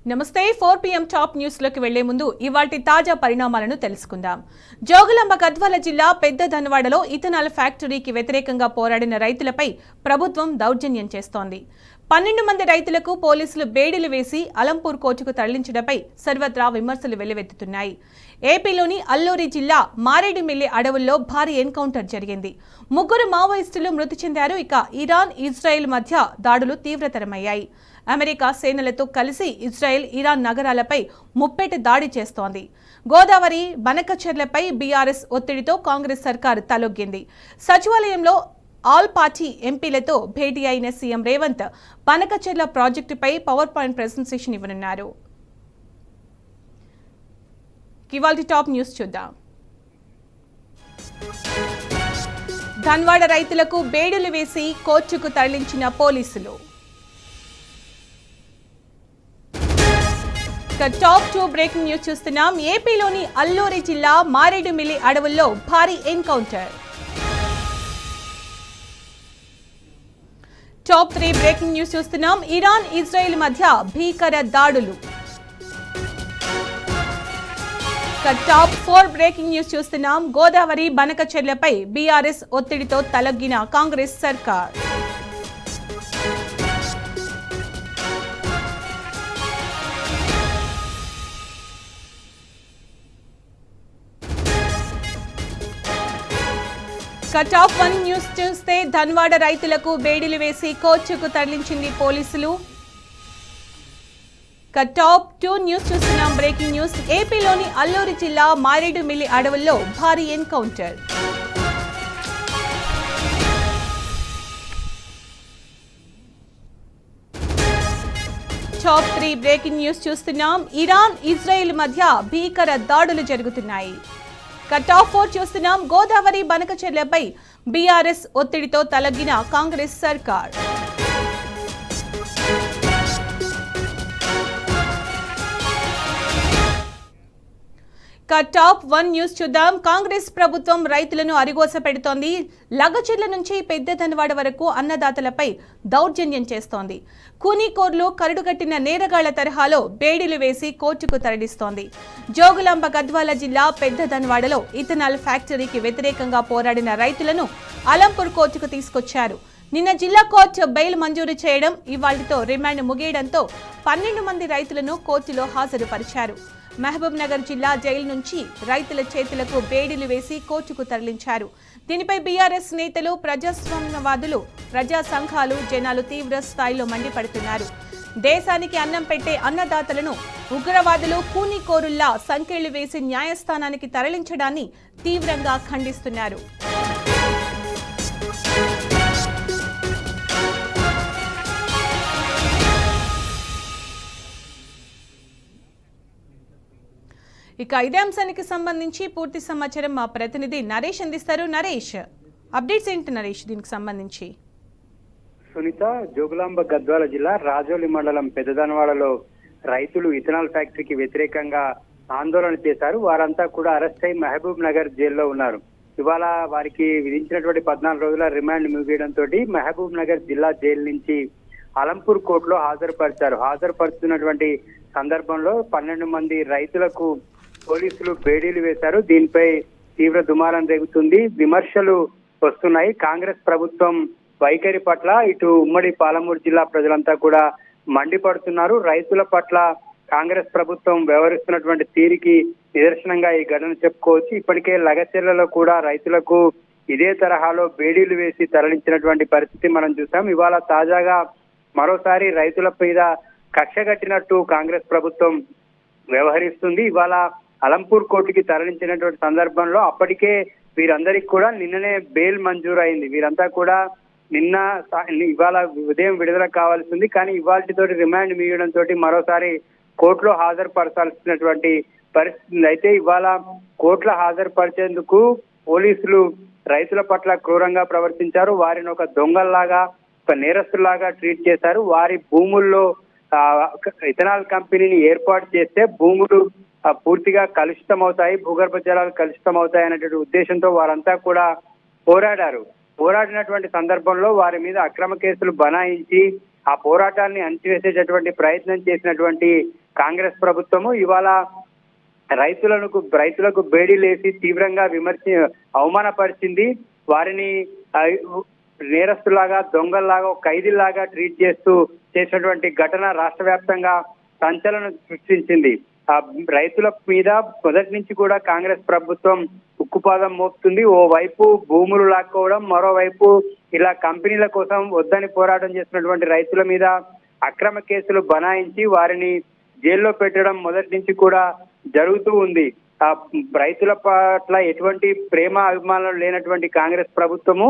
నమస్తే 4 PM top news లోకి వెళ్లే ముందు ఇవాల్టి తాజా పరిణామాలను తెలుసుకుందాం. జోగులాంబ గద్వాల జిల్లా పెద్ద ధన్వాడలో ఇథనాల్ ఫ్యాక్టరీకి వ్యతిరేకంగా పోరాడిన రైతులపై ప్రభుత్వం దౌర్జన్యం చేస్తోంది. 12 మంది రైతులకు పోలీసులు బేడీలు వేసి అలంపూర్ కోర్టుకు తరలించడంపై సర్వత్రా విమర్శలు వెల్లువెత్తుతున్నాయి. ఏపీలోని అల్లూరి జిల్లా మారేడుమిల్లి అడవుల్లో భారీ ఎన్కౌంటర్ జరిగింది. 3 మావోయిస్టులు మృతి చెందారు. ఇక ఇరాన్, ఇజ్రాయెల్ మధ్య దాడులు తీవ్రతరమయ్యాయి. అమెరికా సేనలతో కలిసి ఇజ్రాయెల్, ఇరాన్ నగరాలపై ముప్పేట దాడి చేస్తోంది. గోదావరి, బనకచెర్లపై బీఆర్ఎస్ ఒత్తిడితో కాంగ్రెస్ సర్కారు తలొగ్గింది. సచివాలయంలో ఆల్ పార్టీ ఎంపీలతో భేటీ అయిన సీఎం రేవంత్ బనకచెర్ల ప్రాజెక్టుపై పవర్ పాయింట్ ప్రెజెంటేషన్ ఇవ్వనున్నారు. ఇవాల్టి టాప్ న్యూస్ చూద్దాం. ధన్వాడ రైతులకు బేడులు వేసి కోర్టుకు తరలించిన పోలీసులు. టాప్ 2 బ్రేకింగ్ న్యూస్ చూస్తున్నాం. ఏపీలోని అల్లూరి జిల్లా మారేడుమిల్లి అడవుల్లో భారీ ఎన్కౌంటర్. టాప్ 3 బ్రేకింగ్ న్యూస్ చూస్తున్నాం. ఇరాన్, ఇజ్రాయెల్ మధ్య భీకర దాడులు. టాప్ 4 బ్రేకింగ్ న్యూస్ చూస్తున్నాం. గోదావరి, బనకచెర్లపై బీఆర్ఎస్ ఒత్తిడితో తలగ్గిన కాంగ్రెస్ సర్కార్. టాప్ 1 న్యూస్ చూస్తే ధన్వాడ రైతులకు బేడీలు వేసి కోర్టుకు తరలించింది పోలీసులు. టాప్ 2 న్యూస్ చూస్తున్నాం. Breaking news. ఏపీలోని అల్లూరి జిల్లా మారేడుమిల్లి అడవుల్లో భారీ ఎన్కౌంటర్. టాప్ 3 బ్రేకింగ్ న్యూస్ చూస్తున్నాం. ఇరాన్, ఇజ్రాయెల్ మధ్య భీకర దాడులు జరుగుతున్నాయి. టాప్ 4 చూస్తున్నాం. గోదావరి, బనకచెర్లపై బీఆర్ఎస్ ఒత్తిడితో తలగ్గిన కాంగ్రెస్ సర్కార్. టాప్ 1 న్యూస్ చూద్దాం. కాంగ్రెస్ ప్రభుత్వం రైతులను అరిగోస పెడుతోంది. లగచెర్ల నుంచి పెద్ద ధన్వాడ వరకు అన్నదాతలపై దౌర్జన్యం చేస్తోంది. కూనీకోర్లు కరడుగట్టిన నేరగాళ్ల తరహాలో బేడీలు వేసి కోర్టుకు తరలిస్తోంది. జోగులాంబ గద్వాల జిల్లా పెద్ద ధన్వాడలో ఇథనాల్ ఫ్యాక్టరీకి వ్యతిరేకంగా పోరాడిన రైతులను అలంపూర్ కోర్టుకు తీసుకొచ్చారు. నిన్న జిల్లా కోర్టు బెయిల్ మంజూరు చేయడం, ఇవాళ్టితో రిమాండ్ ముగియడంతో 12 మంది రైతులను కోర్టులో హాజరుపరిచారు. మహబూబ్ నగర్ జిల్లా జైలు నుంచి రైతుల చేతులకు బేడీలు వేసి కోర్టుకు తరలించారు. దీనిపై బీఆర్ఎస్ నేతలు, ప్రజాస్వామ్యవాదులు, ప్రజా సంఘాలు, జనాలు తీవ్ర స్థాయిలో మండిపడుతున్నారు. దేశానికి అన్నం పెట్టే అన్నదాతలను ఉగ్రవాదులు, కూనీకోరుల్లా సంకెళ్లు వేసి న్యాయస్థానానికి తరలించడాన్ని తీవ్రంగా ఖండిస్తున్నారు. ఇక ఇదే అంశానికి సంబంధించి పూర్తి సమాచారం మా ప్రతినిధి నరేష్ అందిస్తారు. నరేష్, అప్డేట్స్ ఏంటి నరేష్ దీనికి సంబంధించి? సునీత, జోగులాంబ గద్వాల జిల్లా రాజోలి మండలం పెద్దదనవాడలో రైతులు ఇథనాల్ ఫ్యాక్టరీకి వ్యతిరేకంగా ఆందోళన చేశారు. వారంతా కూడా అరెస్ట్ అయి మహబూబ్ నగర్ జైల్లో ఉన్నారు. ఇవాళ వారికి విధించినటువంటి 14 రోజుల రిమాండ్ ముగియడంతో మహబూబ్ నగర్ జిల్లా జైలు నుంచి అలంపూర్ కోర్టులో హాజరుపరుస్తున్నటువంటి సందర్భంలో 12 మంది రైతులకు పోలీసులు బేడీలు వేశారు. దీనిపై తీవ్ర దుమారం రేగుతుంది. విమర్శలు వస్తున్నాయి. కాంగ్రెస్ ప్రభుత్వం వైఖరి పట్ల ఇటు ఉమ్మడి పాలమూరు జిల్లా ప్రజలంతా కూడా మండిపడుతున్నారు. రైతుల పట్ల కాంగ్రెస్ ప్రభుత్వం వ్యవహరిస్తున్నటువంటి తీరికి నిదర్శనంగా ఈ ఘటన చెప్పుకోవచ్చు. ఇప్పటికే లగచెర్లలో కూడా రైతులకు ఇదే తరహాలో బేడీలు వేసి తరలించినటువంటి పరిస్థితి మనం చూసాం. ఇవాళ తాజాగా మరోసారి రైతుల మీద కక్ష కట్టినట్టు కాంగ్రెస్ ప్రభుత్వం వ్యవహరిస్తుంది. ఇవాళ అలంపూర్ కోర్టుకి తరలించినటువంటి సందర్భంలో అప్పటికే వీరందరికీ కూడా నిన్ననే బెయిల్ మంజూరు అయింది. వీరంతా కూడా ఇవాళ ఉదయం విడుదల కావాల్సింది. కానీ ఇవాళతోటి రిమాండ్ మిగడంతో మరోసారి కోర్టులో హాజరుపరచాల్సినటువంటి పరిస్థితి. అయితే ఇవాళ కోర్టులో హాజరుపరిచేందుకు పోలీసులు రైతుల పట్ల క్రూరంగా ప్రవర్తించారు. వారిని ఒక దొంగల్లాగా, ఒక నేరస్తులాగా ట్రీట్ చేశారు. వారి భూముల్లో ఇథనాల్ కంపెనీని ఏర్పాటు చేస్తే భూములు పూర్తిగా కలుషితం అవుతాయి, భూగర్భ జలాలు కలుషితం అవుతాయి అనేటువంటి ఉద్దేశంతో వారంతా కూడా పోరాడినటువంటి సందర్భంలో వారి మీద అక్రమ కేసులు బనాయించి ఆ పోరాటాన్ని అణచివేసేటటువంటి ప్రయత్నం చేసినటువంటి కాంగ్రెస్ ప్రభుత్వము ఇవాళ రైతులకు బేడీలేసి తీవ్రంగా అవమానపరిచింది. వారిని నేరస్తులాగా, దొంగల్లాగా, ఖైదీలాగా ట్రీట్ చేసినటువంటి ఘటన రాష్ట్ర వ్యాప్తంగా సంచలనం సృష్టించింది. రైతుల మీద మొదటి నుంచి కూడా కాంగ్రెస్ ప్రభుత్వం ఉక్కుపాదం మోపుతుంది. ఓవైపు భూములు లాక్కోవడం, మరోవైపు ఇలా కంపెనీల కోసం వద్దని పోరాటం చేసినటువంటి రైతుల మీద అక్రమ కేసులు బనాయించి వారిని జైల్లో పెట్టడం మొదటి నుంచి కూడా జరుగుతూ ఉంది. రైతుల పట్ల ఎటువంటి ప్రేమ అభిమానాలు లేనటువంటి కాంగ్రెస్ ప్రభుత్వము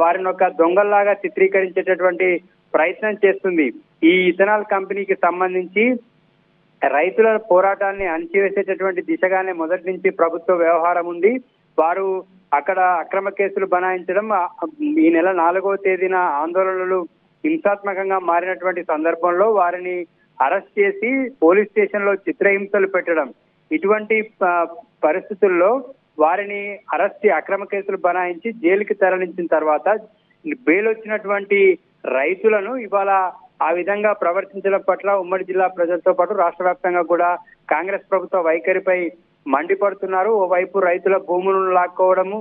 వారిని ఒక దొంగల్లాగా చిత్రీకరించేటటువంటి ప్రయత్నం చేస్తుంది. ఈ ఇథనాల్ కంపెనీకి సంబంధించి రైతుల పోరాటాన్ని అణచివేసేటటువంటి దిశగానే మొదటి నుంచి ప్రభుత్వ వ్యవహారం ఉంది. వారు అక్కడ అక్రమ కేసులు బనాయించడం, ఈ నెల 4వ తేదీన ఆందోళనలు హింసాత్మకంగా మారినటువంటి సందర్భంలో వారిని అరెస్ట్ చేసి పోలీస్ స్టేషన్ లో చిత్రహింసలు పెట్టడం, ఇటువంటి పరిస్థితుల్లో వారిని అక్రమ కేసులు బనాయించి జైలుకి తరలించిన తర్వాత బెయిల్ వచ్చినటువంటి రైతులను ఇవాళ ఆ విధంగా ప్రవర్తించడం పట్ల ఉమ్మడి జిల్లా ప్రజలతో పాటు రాష్ట్ర వ్యాప్తంగా కూడా కాంగ్రెస్ ప్రభుత్వ వైఖరిపై మండిపడుతున్నారు. ఓవైపు రైతుల భూములను లాక్కోవడము,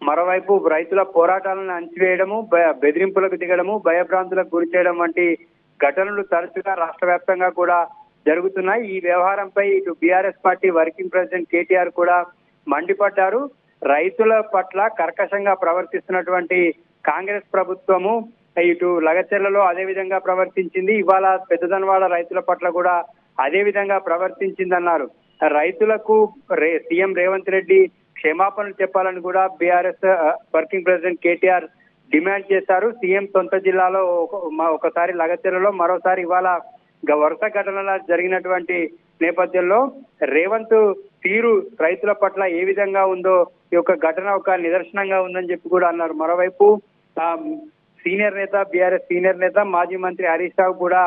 మరోవైపు రైతుల పోరాటాలను అణచివేయడము, బెదిరింపులకు దిగడము, భయభ్రాంతులకు గురి చేయడం వంటి ఘటనలు తరచుగా రాష్ట్ర వ్యాప్తంగా కూడా జరుగుతున్నాయి. ఈ వ్యవహారంపై ఇటు BRS party working president KTR కూడా మండిపడ్డారు. రైతుల పట్ల కర్కశంగా ప్రవర్తిస్తున్నటువంటి కాంగ్రెస్ ప్రభుత్వము ఇటు లగచెర్లలో అదే విధంగా ప్రవర్తించింది. ఇవాళ పెద్దదన్వాడ రైతుల పట్ల కూడా అదే విధంగా ప్రవర్తించిందన్నారు. రైతులకు సీఎం రేవంత్ రెడ్డి క్షమాపణలు చెప్పాలని కూడా BRS working president KTR demand చేశారు. సీఎం సొంత జిల్లాలో ఒకసారి లగచెర్లలో, మరోసారి ఇవాళ వరుస ఘటనలు జరిగినటువంటి నేపథ్యంలో రేవంత్ తీరు రైతుల పట్ల ఏ విధంగా ఉందో ఈ యొక్క ఘటన ఒక నిదర్శనంగా ఉందని చెప్పి కూడా అన్నారు. మరోవైపు సీనియర్ నేత, బీఆర్ఎస్ సీనియర్ నేత, మాజీ మంత్రి హరీష్ రావు కూడా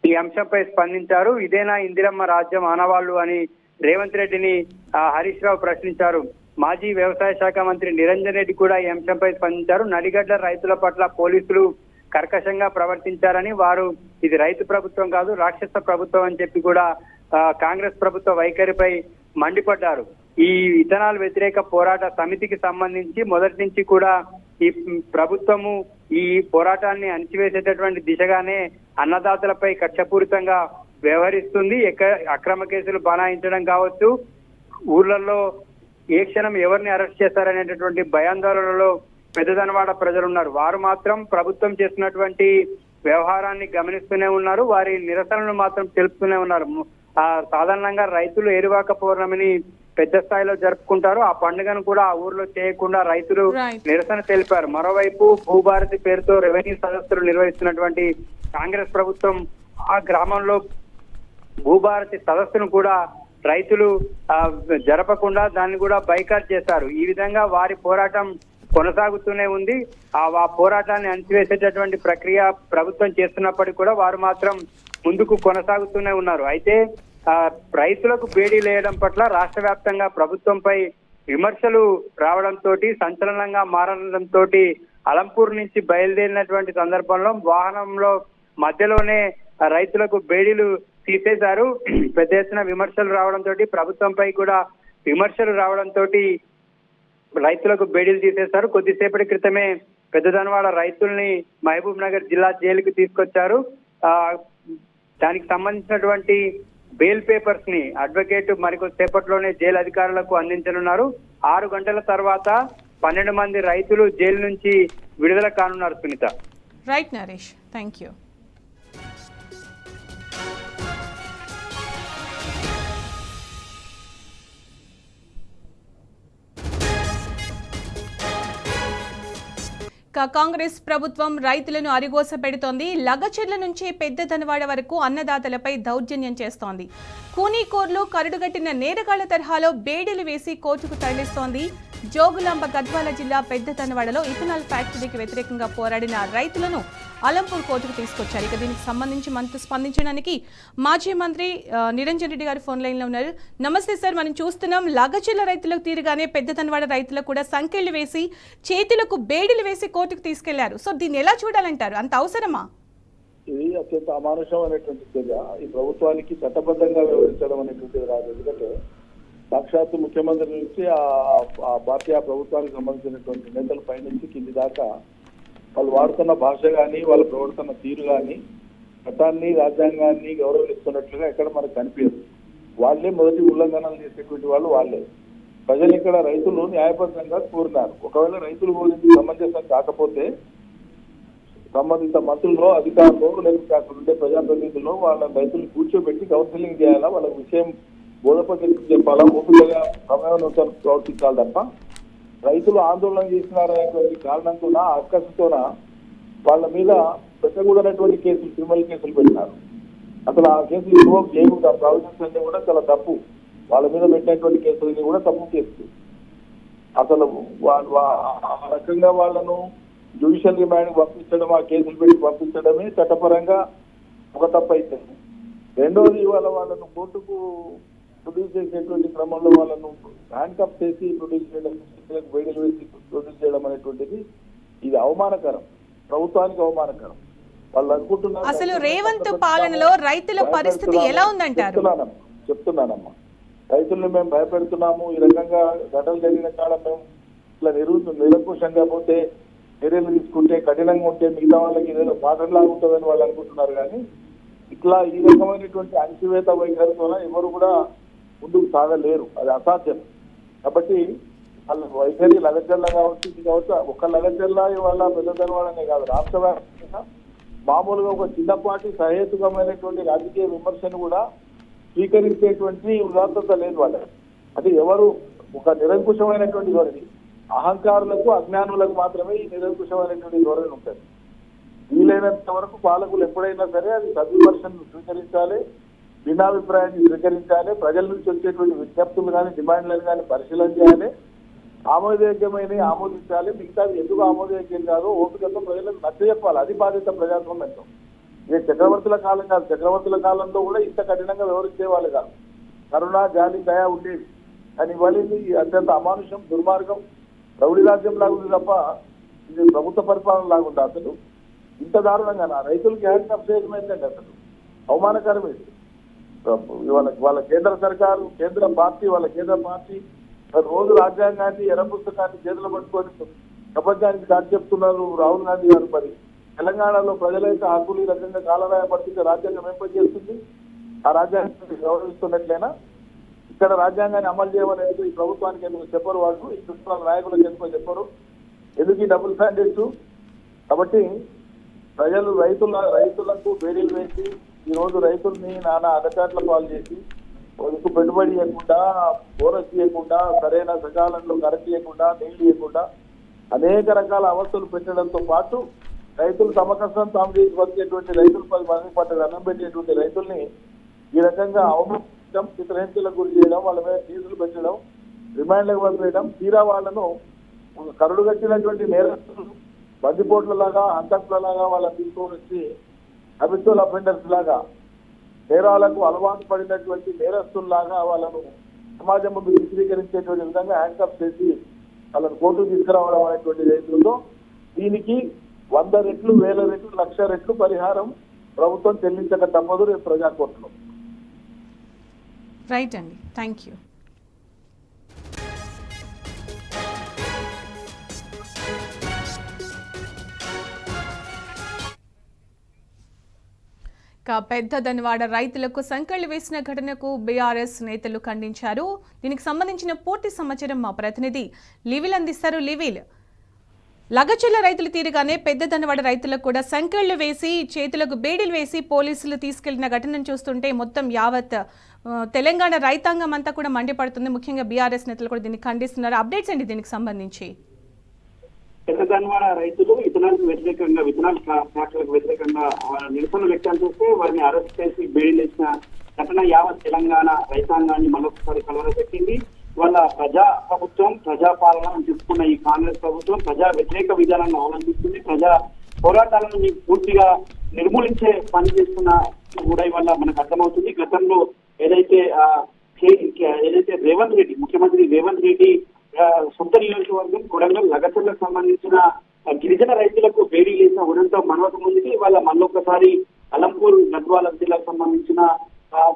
ఈ అంశంపై స్పందించారు. ఇదేనా ఇందిరమ్మ రాజ్యం ఆనవాళ్లు అని రేవంత్ రెడ్డిని హరీష్ రావు ప్రశ్నించారు. మాజీ వ్యవసాయ శాఖ మంత్రి నిరంజన్ రెడ్డి కూడా ఈ అంశంపై స్పందించారు. నడిగడ్డ రైతుల పట్ల పోలీసులు కర్కశంగా ప్రవర్తించారని, వారు ఇది రైతు ప్రభుత్వం కాదు రాక్షస ప్రభుత్వం అని చెప్పి కూడా కాంగ్రెస్ ప్రభుత్వ వైఖరిపై మండిపడ్డారు. ఈ ఇథనాల్ వ్యతిరేక పోరాట సమితికి సంబంధించి మొదటి నుంచి కూడా ఈ ప్రభుత్వము ఈ పోరాటాన్ని అణచివేసేటటువంటి దిశగానే అన్నదాతలపై కక్షపూరితంగా వ్యవహరిస్తుంది. అక్రమ కేసులు బనాయించడం కావచ్చు, ఊర్లలో ఏ క్షణం ఎవరిని అరెస్ట్ చేస్తారనేటటువంటి భయాందోళనలో పెద్దదన్వాడ ప్రజలు ఉన్నారు. వారు మాత్రం ప్రభుత్వం చేస్తున్నటువంటి వ్యవహారాన్ని గమనిస్తూనే ఉన్నారు. వారి నిరసనలు మాత్రం తెలుపుతూనే ఉన్నారు. సాధారణంగా రైతులు ఏరువాక పౌర్ణమిని పెద్ద స్థాయిలో జరుపుకుంటారు. ఆ పండుగను కూడా ఆ ఊర్లో చేయకుండా రైతులు నిరసన తెలిపారు. మరోవైపు భూభారతి పేరుతో రెవెన్యూ సదస్సులు నిర్వహిస్తున్నటువంటి కాంగ్రెస్ ప్రభుత్వం ఆ గ్రామంలో భూభారతి సదస్సును కూడా రైతులు జరపకుండా దాన్ని కూడా బైకాట్ చేశారు. ఈ విధంగా వారి పోరాటం కొనసాగుతూనే ఉంది. ఆ పోరాటాన్ని అణచివేసేటటువంటి ప్రక్రియ ప్రభుత్వం చేస్తున్నప్పటికీ కూడా వారు మాత్రం ముందుకు కొనసాగుతూనే ఉన్నారు. అయితే రైతులకు బేడీ లేయడం పట్ల రాష్ట్ర వ్యాప్తంగా ప్రభుత్వంపై విమర్శలు రావడంతో, సంచలనంగా మారడంతో అలంపూర్ నుంచి బయలుదేరినటువంటి సందర్భంలో వాహనంలో మధ్యలోనే రైతులకు బేడీలు తీసేశారు. పెద్ద ఎత్తున విమర్శలు రావడంతో, ప్రభుత్వంపై కూడా విమర్శలు రావడంతో రైతులకు బేడీలు తీసేశారు. కొద్దిసేపటి క్రితమే పెద్దదన్వాడ రైతుల్ని మహబూబ్ నగర్ జిల్లా జైలుకి తీసుకొచ్చారు. దానికి సంబంధించినటువంటి బెయిల్ పేపర్స్ ని అడ్వకేట్ మరికొద్దిసేపట్లోనే జైలు అధికారులకు అందించనున్నారు. 6 గంటల తర్వాత 12 మంది రైతులు జైలు నుంచి విడుదల కానున్నారు. Sunitha. Right Naresh, thank you. Congress ప్రభుత్వం రైతులను అరిగోస పెడుతోంది. లగచెర్ల నుంచి పెద్దదన్వాడ వరకు అన్నదాతలపై దౌర్జన్యం చేస్తోంది. కూనీకోర్లు కరడుగట్టిన నేరగాళ్ల తరహాలో బేడీలు వేసి కోర్టుకు తరలిస్తోంది. జోగులాంబ గద్వాల జిల్లా పెద్దదన్వాడలో ఇథనాల్ ఫ్యాక్టరీకి వ్యతిరేకంగా పోరాడిన రైతులను అలంపూర్ కోర్టుకు తీసుకొచ్చారు. ఇక దీనికి సంబంధించి మనతో స్పందించడానికి మాజీ మంత్రి నిరంజన్ రెడ్డి గారు ఫోన్ లైన్లో ఉన్నారు. నమస్తే సార్. మనం చూస్తున్నాం లగచెర్ల రైతులకు తీరుగానే పెద్దదన్వాడ రైతులకు కూడా సంకెళ్లు వేసి చేతులకు బేడీలు వేసి కోర్టుకు తీసుకెళ్లారు. సో దీన్ని ఎలా చూడాలంటారు? అంత అవసరమా? ఇది అత్యంత అమానుషమైనటువంటి చర్య. ఈ ప్రభుత్వానికి చట్టబద్ధంగా వ్యవహరించడం అనేటువంటిది రాదు. ఎందుకంటే సాక్షాత్తు ముఖ్యమంత్రి నుంచి ఆ పార్టీ ఆ ప్రభుత్వానికి సంబంధించినటువంటి నేతల పై నుంచి కింది దాకా వాళ్ళు వాడుతున్న భాష కానీ వాళ్ళ ప్రవర్తన తీరు కానీ చట్టాన్ని రాజ్యాంగాన్ని గౌరవిస్తున్నట్లుగా ఎక్కడ మనకు కనిపించదు. వాళ్ళే మొదటి ఉల్లంఘనలు చేసేటువంటి వాళ్ళు వాళ్ళే. ప్రజలు ఇక్కడ రైతులు న్యాయబద్ధంగా కోరినారు. ఒకవేళ రైతులు గురించి సమంజసం కాకపోతే సంబంధిత మంత్రులు, అధికారులు, లేకపోతే అక్కడ ఉండే ప్రజాప్రతినిధులు వాళ్ళ రైతులు కూర్చోబెట్టి కౌన్సిలింగ్ చేయాలా, వాళ్ళ విషయం బోధపద్ధతి చెప్పాలా, ఓపికగా సమయానుసారం ప్రవర్తించాలి తప్ప రైతులు ఆందోళన చేసినారనేటువంటి కారణంతో అక్కసుతోన వాళ్ళ మీద పెట్టకూడనటువంటి కేసులు, క్రిమినల్ కేసులు పెట్టినారు. అసలు ఆ కేసులు ఇన్వోక్ చేయకూడదు. ఆ ప్రావిజన్స్ అన్ని కూడా చాలా తప్పు. వాళ్ళ మీద పెట్టినటువంటి కేసులన్నీ కూడా తప్పు కేసులు. అసలు ఆ రకంగా వాళ్ళను జ్యుడిషియల్ రిమాండ్ పంపించడం, ఆ కేసులు పెట్టి పంపించడమే చట్టపరంగా ఒక తప్పు అయితే. రెండోది వాళ్ళను కోర్టుకు ప్రొడ్యూస్ చేసేటువంటి క్రమంలో వాళ్ళను హ్యాండ్ కప్ చేసి ప్రొడ్యూస్ చేయడం, వేడిలు వేసి ప్రొడ్యూస్ చేయడం అనేటువంటిది ఇది అవమానకరం, ప్రభుత్వానికి అవమానకరం. వాళ్ళు అనుకుంటున్నారు. అసలు రేవంత్ పాలనలో రైతుల పరిస్థితి ఎలా ఉందంటారు? చెప్తున్నానమ్మా, రైతులను మేము భయపెడుతున్నాము, ఈ రకంగా ఘటనలు జరిగిన కాడ మేము ఇట్లా నిరంకుశంగా పోతే చర్యలు తీసుకుంటే కఠినంగా ఉంటే మిగతా వాళ్ళకి ఏదో పాఠంలా ఉంటుందని వాళ్ళు అనుకుంటున్నారు. కానీ ఇట్లా ఈ రకమైనటువంటి అణచివేత వైఖరితో ఎవరు కూడా ముందుకు సాగలేరు. అది అసాధ్యం. కాబట్టి వాళ్ళ వైఖరి లగచర్ల కావచ్చు, ఇది కావచ్చు. ఒక్క లగచర్ల వాళ్ళ పెద్దదనవాడనే కాదు, రాష్ట్ర వ్యాప్తంగా మామూలుగా ఒక చిన్నపాటి సహేతుకమైనటువంటి రాజకీయ విమర్శను కూడా స్వీకరించేటువంటి ఉదాత్తత లేదు వాళ్ళకి. అంటే ఎవరు ఒక నిరంకుశమైనటువంటి ధోరణి, అహంకారులకు అజ్ఞానులకు మాత్రమే ఈ నిరంకుశమైనటువంటి ధోరణి ఉంటుంది. వీలైనంత వరకు పాలకులు ఎప్పుడైనా సరే అది సద్విమర్శను స్వీకరించాలి, భిన్నాభిప్రాయాన్ని స్వీకరించాలి, ప్రజల నుంచి వచ్చేటువంటి విజ్ఞప్తులు కానీ డిమాండ్లను కానీ పరిశీలన చేయాలి, ఆమోదయోగ్యమైన ఆమోదించాలి. మిగతాది ఎందుకు ఆమోదయోగ్యం కాదో ఓపికతో ప్రజలకు నచ్చజెప్పాలి. అది బాధ్యత ప్రజాస్వామ్యంతో. ఇది చక్రవర్తుల కాలం కాదు. చక్రవర్తుల కాలంలో కూడా ఇంత కఠినంగా వ్యవహరించే వాళ్ళు కాదు. కరుణ, జాలి, దయ ఉండేది. కానీ ఇవాళ అత్యంత అమానుషం, దుర్మార్గం, రౌడీ రాజ్యం లాగుంది తప్ప ఇది ప్రభుత్వ పరిపాలన లాగుంది. అసలు ఇంత దారుణంగా నా రైతులకి హ్యాండ్ కప్ చేయడం ఏంటంటే అసలు అవమానకరం. ఇది వాళ్ళ కేంద్ర సర్కారు, కేంద్ర పార్టీ రోజు రాజ్యాంగాన్ని, ఎర్ర పుస్తకాన్ని చేతులు పట్టుకొని ప్రపంచానికి దాటి చెప్తున్నారు రాహుల్ గాంధీ గారు. మరి తెలంగాణలో ప్రజలైతే హక్కులు ఈ రకంగా కాలరాయ పరిస్థితి రాజ్యాంగం ఏర్పడి ఆ రాజ్యాంగాన్ని గౌరవిస్తున్నట్లయినా ఇక్కడ రాజ్యాంగాన్ని అమలు చేయమనేది ఈ ప్రభుత్వానికి ఎందుకు చెప్పరు? వాళ్ళు ఈ ప్రభుత్వాల నాయకులకు ఎందుకు చెప్పరు? ఎందుకు ఈ డబుల్ స్టాండర్డ్స్? కాబట్టి ప్రజలు రైతులకు బేడీలు వేసి ఈ రోజు రైతుల్ని నానా అగచాట్ల పాలు చేసి ఎక్కువ పెట్టుబడి ఇవ్వకుండా, బోనస్ ఇవ్వకుండా, సరైన సకాలంలో కరెక్ట్ ఇవ్వకుండా, నీళ్లు ఇవ్వకుండా అనేక రకాల అవస్థలు పెట్టడంతో పాటు రైతులు తమ కష్టం తాము చేసి బతికేటువంటి రైతులు 10 మంది పట్టగా అన్నం పెట్టేటువంటి రైతుల్ని ఈ రకంగా అవమానించడం, చిత్రహింసలకు గురి చేయడం, వాళ్ళ మీద కేసులు పెట్టడం, రిమాండ్లకు పంపేయడం, తీరా వాళ్ళను కరుడు కట్టినటువంటి నేరస్తులు బందిపోట్లలాగా, హంతకులలాగా వాళ్ళని తీసుకొని వచ్చి హ్యాబిచువల్ అఫెండర్స్ లాగా, నేరాలకు అలవాటు పడినటువంటి నేరస్తుల్లాగా వాళ్ళను సమాజం ముందు చిత్రీకరించేటువంటి విధంగా హ్యాండ్కప్ చేసి వాళ్ళని కోర్టుకు తీసుకురావడం అనేటువంటి రైతులతో దీనికి 100 రెట్లు, 1000 రెట్లు, 1,00,000 రెట్లు పరిహారం ప్రభుత్వం చెల్లించక తప్పదు రేపు ప్రజాకోర్టులో. రైట్ అండి, థ్యాంక్ యూ. పెద్దదన్వాడ రైతులకు సంకెళ్లు వేసిన ఘటనకు బీఆర్ఎస్ నేతలు ఖండించారు. దీనికి సంబంధించిన పూర్తి సమాచారం మా ప్రతినిధి లివిల్ అందిస్తారు. లివిల్, లగచర్ల రైతులు తీరుగానే పెద్దదన్వాడ రైతులకు కూడా సంకెళ్లు వేసి చేతులకు బేడీలు వేసి పోలీసులు తీసుకెళ్లిన ఘటనను చూస్తుంటే మొత్తం యావత్ తెలంగాణ రైతాంగం అంతా కూడా మండిపడుతుంది. ముఖ్యంగా బీఆర్ఎస్ నేతలు కూడా దీన్ని ఖండిస్తున్నారు. అప్డేట్స్ అండి దీనికి సంబంధించి. పెద్దదన్వాడ రైతులు విత్తనాలకు వ్యతిరేకంగా, విత్తనాల ఫ్యాక్టరీలకు వ్యతిరేకంగా నిరసన వ్యక్తం చేస్తే వారిని అరెస్ట్ చేసి బెయిల్ ఇచ్చిన ఘటన యావత్ తెలంగాణ రైతాంగాన్ని మరొకసారి కలవరపెట్టింది. వాళ్ళ ప్రభుత్వం, ప్రజాపాలన అని చెప్పుకున్న ఈ కాంగ్రెస్ ప్రభుత్వం ప్రజా వ్యతిరేక విధానాన్ని అవలంబిస్తుంది. ప్రజా పోరాటాలను పూర్తిగా నిర్మూలించే పని చేస్తున్న కూడా ఇవాళ మనకు అర్థమవుతుంది. గతంలో ఏదైతే రేవంత్ రెడ్డి, ముఖ్యమంత్రి రేవంత్ రెడ్డి సొంత నియోజకవర్గం కొడంగల్ లగచర్లకు సంబంధించిన గిరిజన రైతులకు బేడీ వేసిన ఉదంతం మనవక ముందుకి వాళ్ళ మళ్ళొకసారి అలంపూర్ గద్వాల జిల్లాకు సంబంధించిన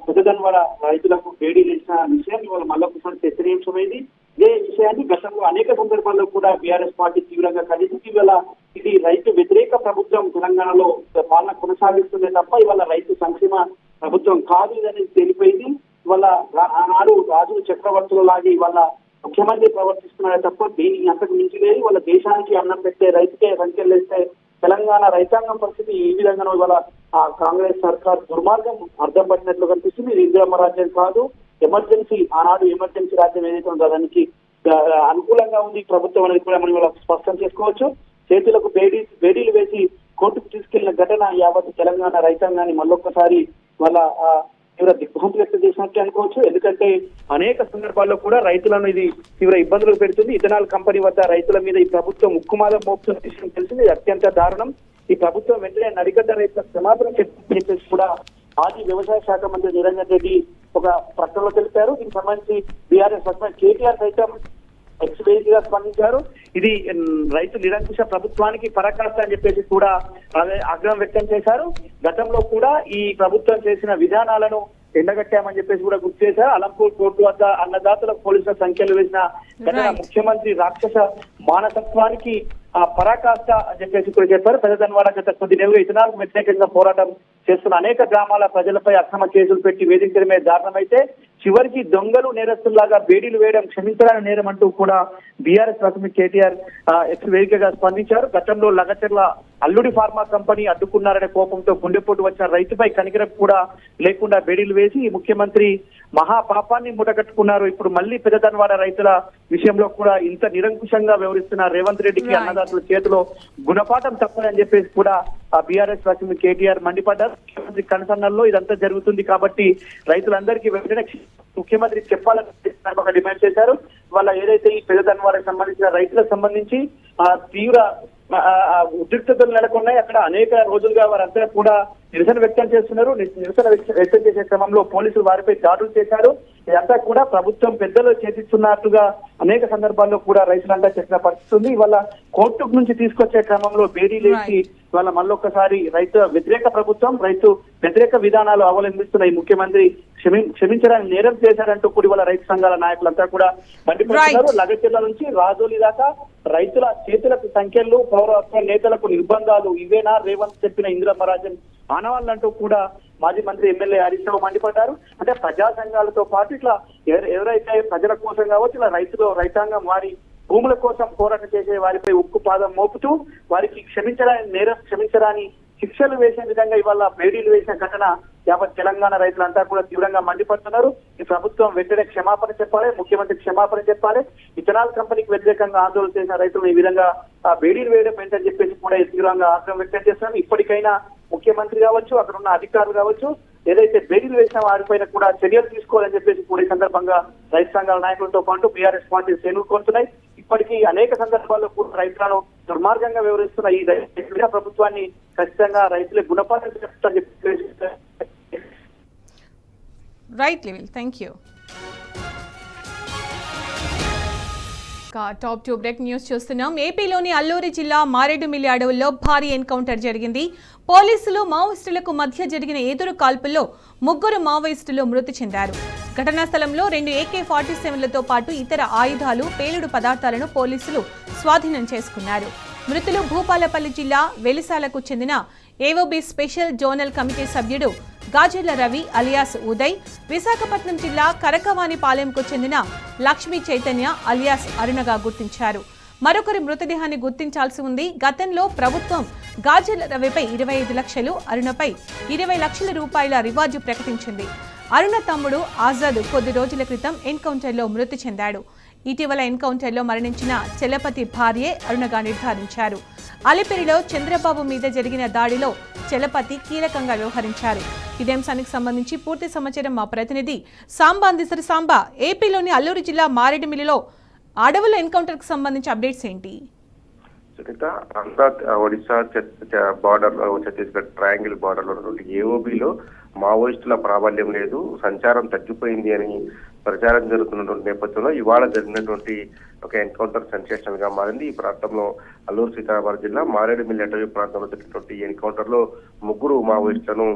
పెద్దదన్వాడ రైతులకు బేడీలు ఇచ్చిన విషయం ఇవాళ మళ్ళొకసారి చర్చనీయాంశమైంది. ఇదే విషయాన్ని గతంలో అనేక సందర్భాల్లో కూడా బీఆర్ఎస్ పార్టీ తీవ్రంగా ఖండించింది. ఇవాళ ఇది రైతు వ్యతిరేక ప్రభుత్వం తెలంగాణలో పాలన కొనసాగిస్తుందే తప్ప ఇవాళ రైతు సంక్షేమ ప్రభుత్వం కాదు అనేది తెలిపోయింది. ఇవాళ ఆనాడు రాజుల చక్రవర్తుల లాగా ఇవాళ ముఖ్యమంత్రి ప్రవర్తిస్తున్నారే తప్ప దీనికి అంతకు మించి లేదు. వాళ్ళ దేశానికి అన్నం పెట్టే రైతుకే సంఖ్యలేస్తే తెలంగాణ రైతాంగం పరిస్థితి ఈ విధంగా ఇవాళ ఆ కాంగ్రెస్ సర్కార్ దుర్మార్గం అర్థం పట్టినట్లు కనిపిస్తుంది. ఇది ఇందిరమ్మ రాజ్యం కాదు, ఎమర్జెన్సీ, ఆనాడు ఎమర్జెన్సీ రాజ్యం ఏదైతే ఉందో దానికి అనుకూలంగా ఉంది ప్రభుత్వం అనేది కూడా మనం ఇవాళ స్పష్టం చేసుకోవచ్చు. చేతులకు బేడీలు వేసి కోర్టుకు తీసుకెళ్లిన ఘటన యావత్ తెలంగాణ రైతాంగాన్ని మళ్ళొక్కసారి వాళ్ళ తీవ్ర దిగ్భ్రాంతి వ్యక్తం చేసినట్టు అనుకోవచ్చు. ఎందుకంటే అనేక సందర్భాల్లో కూడా రైతులను ఇది తీవ్ర ఇబ్బందులకు పెడుతుంది. ఇథనాల్ కంపెనీ వద్ద రైతుల మీద ఈ ప్రభుత్వం ఉక్కుమాదం మోపుతున్న విషయం తెలిసింది. ఇది అత్యంత దారుణం. ఈ ప్రభుత్వం వెంటనే నడిగడ్డ రైతుల క్షమాపణ చెప్పేసి కూడా మాజీ వ్యవసాయ శాఖ మంత్రి నిరంజన్ రెడ్డి ఒక ప్రకటనలో తెలిపారు. దీనికి సంబంధించి బీఆర్ఎస్ ప్రధాని కేటీఆర్ సైతం ఎక్స్వేదిగా స్పందించారు. ఇది రైతు నిరంకుశ ప్రభుత్వానికి పరాకాష్ట అని చెప్పేసి కూడా ఆగ్రహం వ్యక్తం చేశారు. గతంలో కూడా ఈ ప్రభుత్వం చేసిన విధానాలను ఎండగట్టామని చెప్పేసి కూడా గుర్తు చేశారు. అలంపూర్ కోర్టు వద్ద అన్నదాతలకు పోలీసుల సంఖ్యలు వేసిన ఘటన ముఖ్యమంత్రి రాక్షస మానసత్వానికి పరాకాష్ట అని చెప్పేసి కూడా చెప్పారు. పెద్దదన్వాడ గత కొద్ది నెలలు ఇథనాల్ వ్యతిరేకంగా పోరాటం చేస్తున్న అనేక గ్రామాల ప్రజలపై అక్రమ కేసులు పెట్టి వేధించడమే దారుణమైతే చివరికి దొంగలు నేరస్తుల్లాగా బేడీలు వేయడం క్షమించడానికి నేరం అంటూ కూడా బీఆర్ఎస్ ప్రధాని కేటీఆర్ వేదికగా స్పందించారు. గతంలో లగచర్ల అల్లుడి ఫార్మా కంపెనీ అడ్డుకున్నారనే కోపంతో గుండెపోటు వచ్చిన రైతుపై కనికరం కూడా లేకుండా బేడీలు వేసి ముఖ్యమంత్రి మహాపాపాన్ని మూటగట్టుకున్నారు. ఇప్పుడు మళ్ళీ పెద్దదన్వాడ రైతుల విషయంలో కూడా ఇంత నిరంకుశంగా వ్యవహరిస్తున్న రేవంత్ రెడ్డికి అన్నదాతల చేతిలో గుణపాఠం తప్పదని చెప్పేసి కూడా ఆ బీఆర్ఎస్ ప్రధాని కేటీఆర్ మండిపడ్డారు. ముఖ్యమంత్రి కనసన్నల్లో ఇదంతా జరుగుతుంది కాబట్టి రైతులందరికీ వెంటనే ముఖ్యమంత్రి చెప్పాలని డిమాండ్ చేశారు. వాళ్ళ ఏదైతే ఈ పెద్దదన్వాడకు సంబంధించిన రైతులకు సంబంధించి తీవ్ర ఉద్రిక్తతలు నెలకొన్నాయి. అక్కడ అనేక రోజులుగా వారంతా కూడా నిరసన వ్యక్తం చేస్తున్నారు. నిరసన వ్యక్తం చేసే క్రమంలో పోలీసులు వారిపై దాడులు చేశారు. ఇదంతా కూడా ప్రభుత్వం పెద్దలు చేతిస్తున్నట్టుగా అనేక సందర్భాల్లో కూడా రైతులంతా చెప్పిన పరిస్థితి ఉంది. ఇవాళ కోర్టు నుంచి తీసుకొచ్చే క్రమంలో బేడీలేసి ఇవాళ మళ్ళొక్కసారి రైతు వ్యతిరేక ప్రభుత్వం, రైతు వ్యతిరేక విధానాలు అవలంబిస్తున్న ఈ ముఖ్యమంత్రి క్షమించడానికి నేరం చేశారంటూ కూడా ఇవాళ రైతు సంఘాల నాయకులంతా కూడా మండిపడుతున్నారు. లగచెర్ల నుంచి రాజోలి దాకా రైతుల చేతులకు సంఖ్యలు, పౌరత్వ నేతలకు నిర్బంధాలు ఇవేనా రేవంత్ చెప్పిన ఇందిరమ్మ రాజ్యం ఆనవాళ్ళంటూ కూడా మాజీ మంత్రి ఎమ్మెల్యే హరీష్ రావు మండిపడ్డారు. అంటే ప్రజా సంఘాలతో పాటు ఇట్లా ఎవరైతే ప్రజల కోసం కావచ్చు ఇలా రైతాంగం వారి భూముల కోసం పోరాటం చేసే వారిపై ఉక్కు పాదం మోపుతూ వారికి క్షమించరాని శిక్షలు వేసే విధంగా ఇవాళ బేడీలు వేసిన ఘటన యావత్ తెలంగాణ రైతులంతా కూడా తీవ్రంగా మండిపడుతున్నారు. ఈ ప్రభుత్వం వెంటనే క్షమాపణ చెప్పాలి, ముఖ్యమంత్రి క్షమాపణ చెప్పాలి. ఇథనాల్ కంపెనీకి వ్యతిరేకంగా ఆందోళన చేసిన రైతులు ఈ విధంగా బేడీలు వేయడం ఏంటని చెప్పేసి కూడా తీవ్రంగా ఆగ్రహం వ్యక్తం చేస్తున్నారు. ఇప్పటికైనా ముఖ్యమంత్రి కావచ్చు, అక్కడ ఉన్న అధికారులు కావచ్చు, ఏదైతే బేడీలు వేసిన వారిపైన కూడా చర్యలు తీసుకోవాలని చెప్పేసి కూడా ఈ సందర్భంగా రైతు సంఘాల నాయకులతో పాటు బీఆర్ఎస్ పార్టీ శ్రేణులు కోరుతున్నాయి. ఇప్పటికీ అనేక సందర్భాల్లో కూడా రైతులను దుర్మార్గంగా వ్యవహరిస్తున్న ఈ రైతు ప్రభుత్వాన్ని ఖచ్చితంగా రైతులే గుణపాఠం చెప్తారని చెప్పేసి right level. Thank you. Top 2 break news చూస్తున్నాం. ఏపీలోని అల్లూరి జిల్లా మారేడుమిల్లి అడవుల్లో భారీ ఎన్కౌంటర్ జరిగింది. పోలీసులు మావోయిస్టులకు మధ్య జరిగిన ఎదురు కాల్పుల్లో 3 మావోయిస్టులు మృతి చెందారు. ఘటనా స్థలంలో 2 AK-47లతో పాటు ఇతర ఆయుధాలు, పేలుడు పదార్థాలను పోలీసులు స్వాధీనం చేసుకున్నారు. మృతులు భూపాలపల్లి జిల్లా వెలిసాలకు చెందిన ఏఓబీ స్పెషల్ జోనల్ కమిటీ సభ్యుడు గాజర్ల రవి అలియాస్ ఉదయ్, విశాఖపట్నం జిల్లా కరకవానిపాలెంకు చెందిన లక్ష్మీ చైతన్య అలియాస్ అరుణగా గుర్తించారు. మరొకరి మృతదేహాన్ని గుర్తించాల్సి ఉంది. గతంలో ప్రభుత్వం గాజర్ల రవిపై 25 లక్షలు, అరుణపై 20 లక్షల రూపాయల రివార్డు ప్రకటించింది. అరుణ తమ్ముడు ఆజాద్ కొద్ది రోజుల క్రితం ఎన్కౌంటర్లో మృతి చెందాడు. ఇటీవల ఎన్కౌంటర్లో మరణించిన చలపతి భార్యే అరుణగా నిర్ధారించారు. అలిపిరిలో చంద్రబాబు మీద జరిగిన దాడిలో చలపతి కీలకంగా వ్యవహరించారు. ఇదే అంశానికి సంబంధించి పూర్తి సమాచారం మా ప్రతినిధి సాంబా అందిస్తారు. సాంబా, ఏపీలోని అల్లూరు జిల్లా మారేడుమిల్లిలో అడవుల ఎన్కౌంటర్ కి సంబంధించి అప్డేట్స్ ఏంటి? సునీత, ఆంధ్ర ఒడిశా బార్డర్ లో ఛత్తీస్గఢ్ ట్రయాంగిల్ బార్డర్ లో ఉన్నటువంటి ఏఓబీలో మావోయిస్టుల ప్రాబల్యం లేదు, సంచారం తగ్గిపోయింది అని ప్రచారం జరుగుతున్నటువంటి నేపథ్యంలో ఇవాళ జరిగినటువంటి ఒక ఎన్కౌంటర్ సెన్సేషనల్ గా మారింది. ఈ ప్రాంతంలో అల్లూరు సీతారామరాజు జిల్లా మారేడుమిల్లి అటవీ ప్రాంతంలో జరిగినటువంటి ఈ ఎన్కౌంటర్ లో 3 మావోయిస్టులను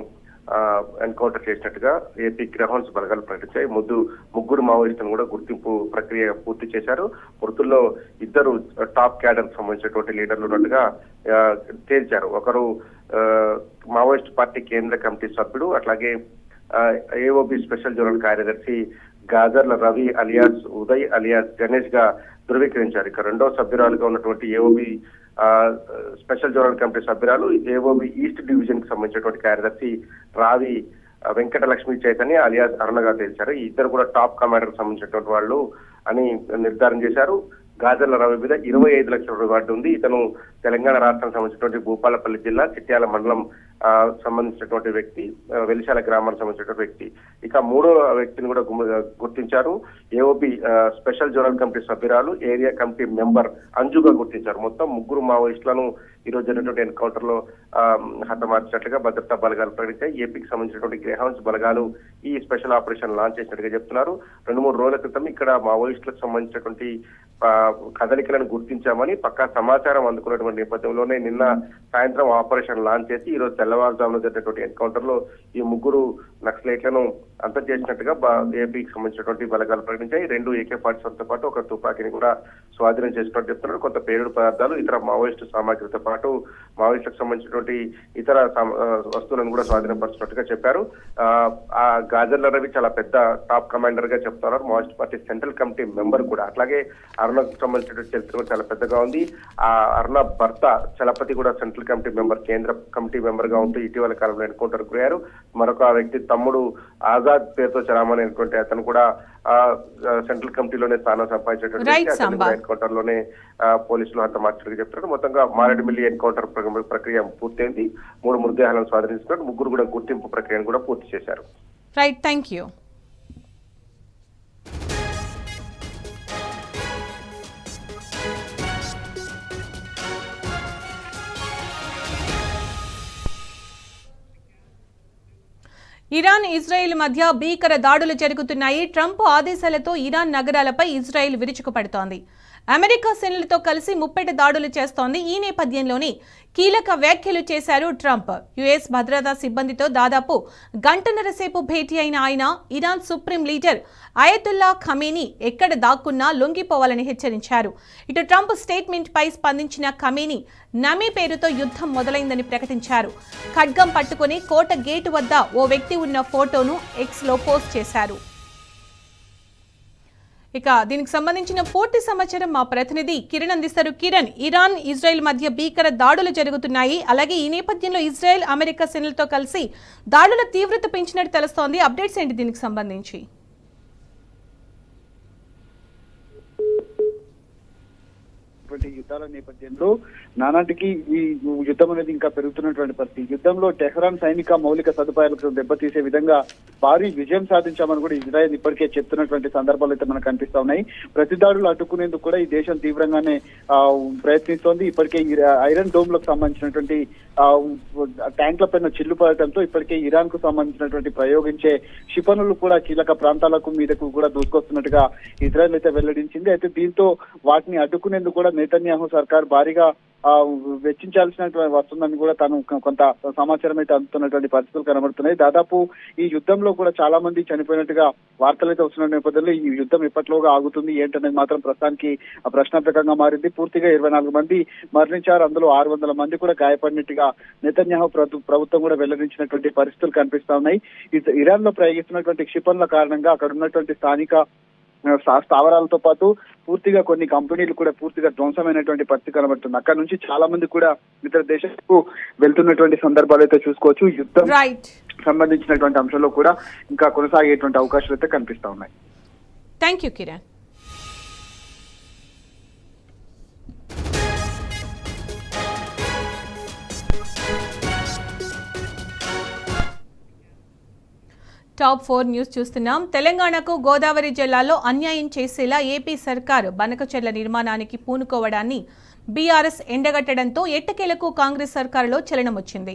ఎన్కౌంటర్ చేసినట్టుగా ఏపీ గ్రౌండ్స్ బలగాలు ప్రకటించాయి. 3 మావోయిస్టులను కూడా గుర్తింపు ప్రక్రియ పూర్తి చేశారు. మృతుల్లో 2 టాప్ క్యాడర్ సంబంధించినటువంటి లీడర్లు ఉన్నట్టుగా తేల్చారు. ఒకరు మావోయిస్ట్ పార్టీ కేంద్ర కమిటీ సభ్యుడు, అట్లాగే ఏఓబి స్పెషల్ జోనల్ కార్యదర్శి గాజర్ల రవి అలియాస్ ఉదయ్ అలియాస్ గణేష్ గా ధృవీకరించారు. ఇక 2వ సభ్యురాలుగా ఉన్నటువంటి ఏఓబి స్పెషల్ జోనల్ కమిటీ సభ్యురాలు ఏఓబి ఈస్ట్ డివిజన్ కి సంబంధించినటువంటి కార్యదర్శి రావి వెంకటలక్ష్మి చైతన్య అలియాస్ అరుణగా తేల్చారు. ఈ 2 కూడా టాప్ కమాండర్ కు సంబంధించినటువంటి వాళ్ళు అని నిర్ధారణ చేశారు. గాజర్ల రవి మీద 25 లక్షల రివార్డు ఉంది. ఇతను తెలంగాణ రాష్ట్రానికి సంబంధించినటువంటి భూపాలపల్లి జిల్లా చిట్యాల మండలం సంబంధించినటువంటి వ్యక్తి, వెలిశాల గ్రామానికి సంబంధించినటువంటి వ్యక్తి. ఇక 3వ వ్యక్తిని కూడా గుర్తించారు. ఏఓబి స్పెషల్ జోనల్ కమిటీ సభ్యురాలు ఏరియా కమిటీ మెంబర్ అంజుగా గుర్తించారు. మొత్తం 3 మావోయిస్టులను ఈ రోజు జరిగినటువంటి ఎన్కౌంటర్ లో హతమార్చినట్లుగా భద్రతా బలగాలు ప్రకటించాయి. ఏపీకి సంబంధించినటువంటి గ్రేహౌండ్స్ బలగాలు ఈ స్పెషల్ ఆపరేషన్ లాంచ్ చేసినట్టుగా చెప్తున్నారు. 2-3 రోజుల క్రితం ఇక్కడ మావోయిస్టులకు సంబంధించినటువంటి కదలికలను గుర్తించామని పక్కా సమాచారం అందుకున్నటువంటి నేపథ్యంలోనే నిన్న సాయంత్రం ఆపరేషన్ లాంచ్ చేసి ఈ రోజు తెల్లవారుజామున జరిగినటువంటి ఎన్కౌంటర్ లో ఈ 3 నక్సలైట్లను అంతం చేసినట్టుగా ఏపీకి సంబంధించినటువంటి బలగాలు ప్రకటించాయి. 2 AK-47తో పాటు ఒక తుపాకీని కూడా స్వాధీనం చేసినట్టు చెప్తున్నారు. కొంత పేలుడు పదార్థాలు, ఇతర మావోయిస్టు సామాగ్రితో పాటు మావోయిస్టులకు సంబంధించినటువంటి ఇతర వస్తువులను కూడా స్వాధీనపరుచినట్టుగా చెప్పారు. ఆ గాజర్ల రవి చాలా పెద్ద టాప్ కమాండర్ గా చెప్తున్నారు. Maoist party central committee member కూడా. అట్లాగే అరుణకు సంబంధించినటువంటి చరిత్ర కూడా చాలా పెద్దగా ఉంది. ఆ అరుణ భర్త చలపతి కూడా సెంట్రల్ కమిటీ మెంబర్, కేంద్ర కమిటీ మెంబర్ గా ఉంటూ ఇటీవల కాలంలో ఎన్కౌంటర్ గురయ్యారు. మరొక వ్యక్తి తమ్ముడు ఆజాద్ పేరుతో చలామణి అయినటువంటి అతను కూడా సెంట్రల్ కమిటీలోనే స్థానం సంపాదించినటువంటి ఎన్కౌంటర్ లోనే పోలీసులు హతమార్చినట్టుగా చెప్తున్నారు. మొత్తంగా మారేడుమిల్లి ఎన్కౌంటర్ ప్రక్రియ పూర్తయింది. 3 మృతదేహాలను స్వాధీనిస్తున్నారు. 3 కూడా గుర్తింపు ప్రక్రియను కూడా పూర్తి చేశారు. Right, thank you. Iran Israel మధ్య భీకర దాడులు జరుగుతున్నాయి. ట్రంప్ ఆదేశాలతో ఇరాన్ నగరాలపై ఇజ్రాయెల్ విరుచుకుపడుతోంది. అమెరికా సేనలతో కలిసి ముప్పెట దాడులు చేస్తోంది. ఈ నేపథ్యంలోనే కీలక వ్యాఖ్యలు చేశారు ట్రంప్. యుఎస్ భద్రతా సిబ్బందితో దాదాపు గంటన్నర సేపు భేటీ అయిన ఆయన Iran supreme leader Ayatollah Khamenei ఎక్కడ దాక్కున్నా లొంగిపోవాలని హెచ్చరించారు. ఇటు ట్రంప్ స్టేట్మెంట్ పై స్పందించిన ఖమేనీ నమీ పేరుతో యుద్ధం మొదలైందని ప్రకటించారు. ఖడ్గం పట్టుకుని కోట గేటు వద్ద ఓ వ్యక్తి ఉన్న ఫోటోను ఎక్స్లో పోస్ట్ చేశారు. ఇక దీనికి సంబంధించిన పూర్తి సమాచారం మా ప్రతినిధి కిరణ్ అందిస్తారు. కిరణ్, ఇరాన్ ఇజ్రాయెల్ మధ్య భీకర దాడులు జరుగుతున్నాయి. అలాగే ఈ నేపథ్యంలో ఇజ్రాయెల్ అమెరికా సేనలతో కలిసి దాడుల తీవ్రత పెంచినట్టు తెలుస్తోంది. అప్డేట్స్ ఏంటి దీనికి సంబంధించి? యుద్ధాల నేపథ్యంలో నానాటికి ఈ యుద్ధం అనేది ఇంకా పెరుగుతున్నటువంటి పరిస్థితి. యుద్ధంలో టెహ్రాన్ సైనిక మౌలిక సదుపాయాలకు దెబ్బతీసే విధంగా భారీ విజయం సాధించామని కూడా ఇజ్రాయెల్ ఇప్పటికే చెప్తున్నటువంటి సందర్భాలు అయితే మనకు కనిపిస్తా ఉన్నాయి. ప్రతిదాడులు అడ్డుకునేందుకు కూడా ఈ దేశం తీవ్రంగానే ప్రయత్నిస్తోంది. ఇప్పటికే ఐరన్ డోమ్ లకు సంబంధించినటువంటి ట్యాంక్ల పైన చిల్లు పడటంతో ఇప్పటికే ఇరాన్ కు సంబంధించినటువంటి ప్రయోగించే క్షిపణులు కూడా కీలక ప్రాంతాలకు మీదకు కూడా దూసుకొస్తున్నట్టుగా ఇజ్రాయెల్ అయితే వెల్లడించింది. అయితే దీంతో వాటిని అడ్డుకునేందుకు కూడా నెతన్యాహు సర్కార్ భారీగా వెచ్చించాల్సిన వస్తుందని కూడా తాను కొంత సమాచారం అయితే అందుతున్నటువంటి పరిస్థితులు కనబడుతున్నాయి. దాదాపు ఈ యుద్ధంలో కూడా చాలా మంది చనిపోయినట్టుగా వార్తలు అయితే వస్తున్న నేపథ్యంలో ఈ యుద్ధం ఎప్పట్లోగా ఆగుతుంది ఏంటనేది మాత్రం ప్రస్తుతానికి ప్రశ్నార్థకంగా మారింది. పూర్తిగా 24 మంది మరణించారు. అందులో 600 మంది కూడా గాయపడినట్టుగా నెతన్యాహు ప్రభుత్వం కూడా వెల్లడించినటువంటి పరిస్థితులు కనిపిస్తా ఉన్నాయి. ఇరాన్ లో ప్రయోగిస్తున్నటువంటి క్షిపణుల కారణంగా అక్కడ ఉన్నటువంటి స్థానిక స్థావరాలతో పాటు పూర్తిగా కొన్ని కంపెనీలు కూడా పూర్తిగా ధ్వంసమైనటువంటి పరిస్థితి కనబడుతుంది. అక్కడ నుంచి చాలా మంది కూడా ఇతర దేశాలకు వెళ్తున్నటువంటి సందర్భాలు అయితే చూసుకోవచ్చు. యుద్ధం సంబంధించినటువంటి అంశంలో కూడా ఇంకా కొనసాగేటువంటి అవకాశాలు అయితే కనిపిస్తా ఉన్నాయి. Thank you Kiran. Top 4 news చూస్తున్నాం. తెలంగాణకు గోదావరి జిల్లాలో అన్యాయం చేసేలా ఏపీ సర్కారు బనకచెర్ల నిర్మాణానికి పూనుకోవడాన్ని బీఆర్ఎస్ ఎండగట్టడంతో ఎట్టకేలకు కాంగ్రెస్ సర్కారులో చలనం వచ్చింది.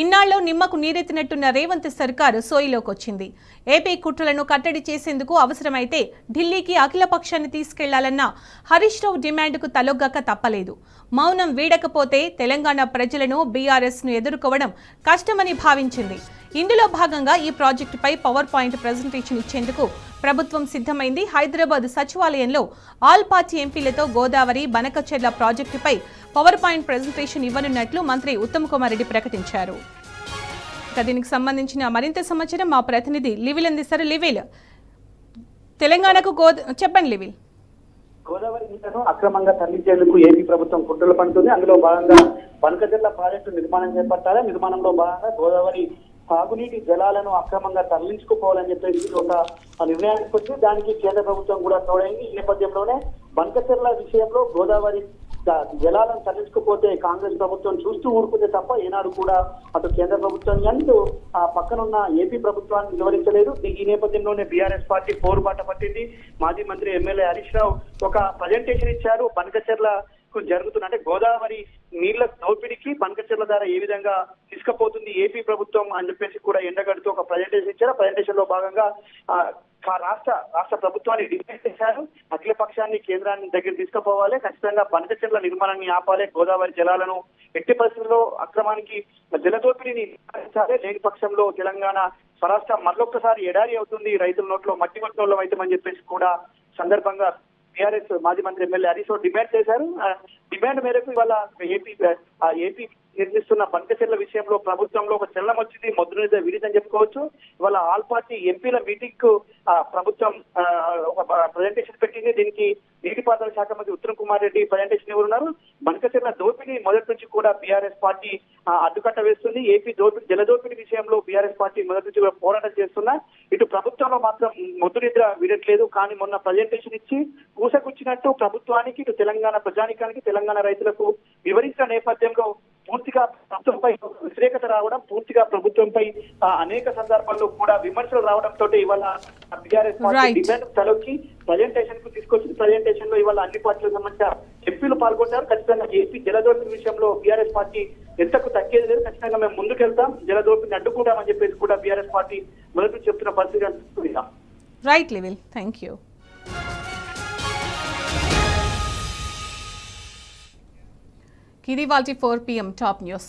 ఇన్నాళ్లు నిమ్మకు నీరెత్తినట్టున్న రేవంత్ సర్కారు సోయిలోకి వచ్చింది. ఏపీ కుట్రలను కట్టడి చేసేందుకు అవసరమైతే ఢిల్లీకి అఖిలపక్షాన్ని తీసుకెళ్లాలన్న హరీష్ రావు డిమాండ్కు తలొగ్గక తప్పలేదు. మౌనం వీడకపోతే తెలంగాణ ప్రజలను బీఆర్ఎస్ను ఎదుర్కోవడం కష్టమని భావించింది. ఇందులో భాగంగా ఈ ప్రాజెక్టుపై పవర్ పాయింట్ ప్రెజెంటేషన్ ఇచ్చేందుకు ప్రభుత్వం సిద్ధమైంది. హైదరాబాద్ సచివాలయంలో ఆల్ పార్టీ ఎంపీలతో గోదావరి బనకచెర్ల ప్రాజెక్టుపై పవర్ పాయింట్ ప్రెజెంటేషన్ ఇవ్వనున్నట్లు మంత్రి ఉత్తమ్ కుమార్ రెడ్డి ప్రకటించారు. దీనికి సంబంధించిన మరింత సమాచారం మా ప్రతినిధి లివిల్ అందిస్తారు. లివిల్, తెలంగాణకు చెప్పండి లివిల్. గోదావరి నీళ్లను అక్రమంగా తరలించేందుకు ఏపీ ప్రభుత్వం కుట్రలు పడుతుంది. అందులో భాగంగా బనకచెర్ల ప్రాజెక్టు నిర్మాణం చేపట్టాలి. నిర్మాణంలో భాగంగా గోదావరి సాగునీటి జలాలను అక్రమంగా తరలించుకుపోవాలని చెప్పేసి ఒక నిర్ణయానికి వచ్చి దానికి కేంద్ర ప్రభుత్వం కూడా తోడైంది. ఈ నేపథ్యంలోనే బనకచెర్ల విషయంలో గోదావరి జలాలను తరలించుకుపోతే కాంగ్రెస్ ప్రభుత్వం చూస్తూ ఊరుకుంటే తప్ప ఏనాడు కూడా అటు కేంద్ర ప్రభుత్వం కానీ ఆ పక్కనున్న ఏపీ ప్రభుత్వాన్ని వివరించలేదు. ఈ నేపథ్యంలోనే బీఆర్ఎస్ పార్టీ పోరుబాట పట్టింది. మాజీ మంత్రి ఎమ్మెల్యే హరీష్ రావు ఒక ప్రజెంటేషన్ ఇచ్చారు. బనకచెర్ల జరుగుతున్న అంటే గోదావరి నీళ్ల దోపిడీకి బనకచెర్ల ద్వారా ఏ విధంగా తీసుకుపోతుంది ఏపీ ప్రభుత్వం అని చెప్పేసి కూడా ఎండగడుతూ ఒక ప్రజెంటేషన్ ఇచ్చారు. ప్రజెంటేషన్ లో భాగంగా రాష్ట్ర ప్రభుత్వాన్ని డిమాండ్ చేశారు. అఖిల పక్షాన్ని కేంద్రాన్ని దగ్గర తీసుకుపోవాలి, ఖచ్చితంగా బనకచెర్ల నిర్మాణాన్ని ఆపాలి, గోదావరి జలాలను ఎట్టి పరిస్థితుల్లో అక్రమానికి జలదోపిడీని నివారించాలి. లేని పక్షంలో తెలంగాణ స్వరాష్ట్ర మరొకసారి ఎడారి అవుతుంది, రైతుల నోట్లో మట్టి కొట్టోళ్ళం అవుతామని చెప్పేసి కూడా సందర్భంగా టీఆర్ఎస్ మాజీ మంత్రి ఎమ్మెల్యే హరీష్ రావు డిమాండ్ చేశారు. డిమాండ్ మేరకు ఇవాళ ఏపీ నిర్మిస్తున్న బనకచెర్ల విషయంలో ప్రభుత్వంలో ఒక చలనం వచ్చింది. మొదటి విడిదని చెప్పుకోవచ్చు. ఇవాళ ఆల్ పార్టీ ఎంపీల మీటింగ్ కు ప్రభుత్వం ఒక ప్రజెంటేషన్ పెట్టింది. దీనికి నీటిపారుదల శాఖ మంత్రి ఉత్తమ్ కుమార్ రెడ్డి ప్రజెంటేషన్ ఇవ్వనున్నారు. బనకచెర్ల దోపిడీ మొదటి నుంచి కూడా బీఆర్ఎస్ పార్టీ అడ్డుకట్ట వేస్తుంది. ఏపీ జలదోపిడీ విషయంలో బీఆర్ఎస్ పార్టీ మొదటి నుంచి కూడా పోరాటం చేస్తున్నా ఇటు ప్రభుత్వంలో మాత్రం మొద్దు నిద్ర వీడట్లేదు. కానీ మొన్న ప్రజెంటేషన్ ఇచ్చి కూసగుచ్చినట్టు ప్రభుత్వానికి ఇటు తెలంగాణ ప్రజానికానికి తెలంగాణ రైతులకు వివరించిన నేపథ్యంలో పూర్తిగా ప్రభుత్వంపై వ్యతిరేకత రావడం, పూర్తిగా ప్రభుత్వంపై అనేక సందర్భాల్లో కూడా విమర్శలు రావడంతో ఇవాళ బీఆర్ఎస్ పార్టీ డిమాండ్ తలొక్కి ప్రజెంటేషన్ కు తీసుకొచ్చింది. ప్రజెంటేషన్ లో ఇవాళ అన్ని పార్టీలకు సంబంధించిన ఎంపీలు పాల్గొంటారు. ఖచ్చితంగా ఏపీ జలదోపిడీ విషయంలో బీఆర్ఎస్ పార్టీ ఎంతకు తగ్గేది లేదు. ఖచ్చితంగా మేము ముందుకెళ్తాం, జలదోపిడిని అడ్డుకుంటామని చెప్పేసి కూడా బీఆర్ఎస్ పార్టీ మొదటి చెప్తున్న పరిస్థితి అనిపిస్తుంది. రైట్ లివిల్, థ్యాంక్ యూ. ఇది వాళ్ళ 4 PM టాప్ న్యూస్.